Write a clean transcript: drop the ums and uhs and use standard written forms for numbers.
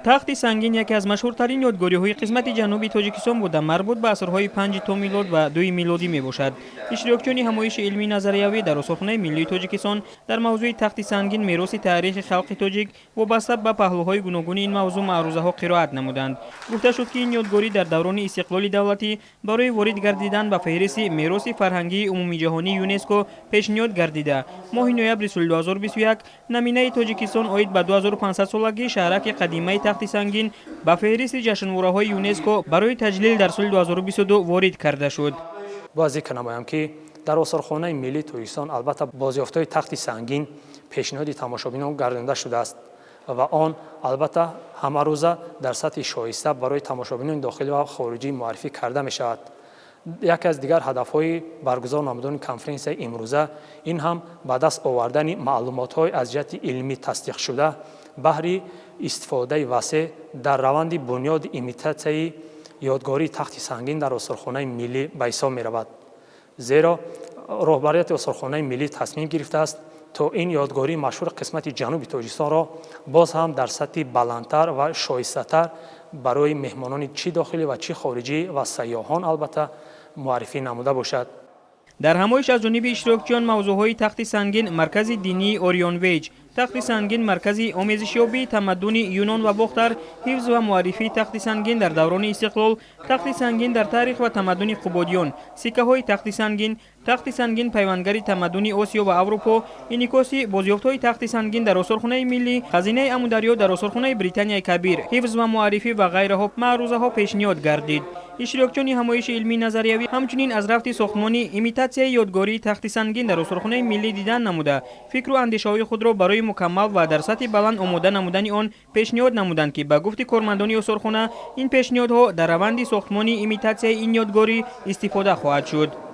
тахти сангин яке аз машҳуртарин ёдгориҳои қисмати ҷануби тоҷикистон буда марбут ба асрҳои 5 то милод ва 2 милодӣ мебошад. иштирокчиёни ҳамоиши илмии назариявӣ дар осорхонаи миллии тоҷикистон дар мавзӯи тахти сангин мероси таърихи халқи тоҷик вобаста ба паҳлӯҳои гуногуни ин мавзӯъ маърузаҳо қироат намуданд. гуфта шуд ки ин ёдгорӣ дар даврони истиқлоли давлатӣ барои ворид гардидан ба феҳриси мероси фарҳангии умумиҷаҳонии ЮНЕСКО пешниҳод гардида моҳи ноябри соли 2021 наминаи тоҷикистон оид ба 2500-солагии шаҳраки қадимаи тахти сангин ба феҳристи ҷашнвораҳои ЮНЕСКО барои таҷлил дар соли 2022 ворид карда шуд. боз зикр намоям ки дар осорхонаи миллии тоҷикистон албатта бозёфтаи тахти сангин пешниҳоди тамошобинон гардонда шудааст ва он албатта ҳамарӯза дар сатҳи шоиста барои тамошобинони дохилӣ ва хориҷӣ муаррифӣ карда мешавад. яке аз дигар ҳадафҳои баргузор намудани конференсияи имрӯза ин ҳам ба даст овардани маълумотҳои аз ҷиҳати илмӣ тасдиқшуда баҳри истифодаи васеъ дар раванди бунёди имитатсияи ёдгории тахти сангин дар осорхонаи миллӣ ба ҳисоб меравад. зеро роҳбарияти осорхонаи миллӣ тасмим гирифтааст то ин ёдгории машҳури қисмати ҷануби тоҷикистонро боз ҳам дар сатҳи баландтар ва шоистатар барои меҳмонони чӣ дохилӣ ва чӣ хориҷӣ ва сайёҳон албатта муаррифӣ намуда бошад. дар ҳамоиш аз ҷониби иштирокчиён мавзӯъҳои тахти сангин маркази динии Орион Вейҷ, тахти сангин маркази омезишёбии тамаддуни Юнон ва Бохтар, ҳифз ва муаррифии тахти сангин дар даврони истиқлол, тахти сангин дар таърих ва тамаддуни Қубодиён, сиккаҳои тахти сангин пайвандгари тамаддуни Осиё ва Аврупо, инъикоси бозёфтҳои тахти сангин дар осорхонаи миллӣ, хазинаи Амударё дар осорхонаи Британияи Кабир, ҳифз ва муаррифӣ ва ғайраҳо маърузаҳо пешниҳод гардид. иштирокчиёни ҳамоиши илмии назариявӣ ҳамчунин аз рафти сохтмони имитатсияи ёдгории тахти сангин дар осорхонаи миллӣ дидан намуда, фикру андешаҳои худро барои мукаммал ва дар сатҳи баланд омода намудани он пешниҳод намуданд ки ба гуфти кормандони осорхона ин пешниҳодҳо дар раванди сохтмони имитатсияи ин ёдгорӣ истифода хоҳад шуд.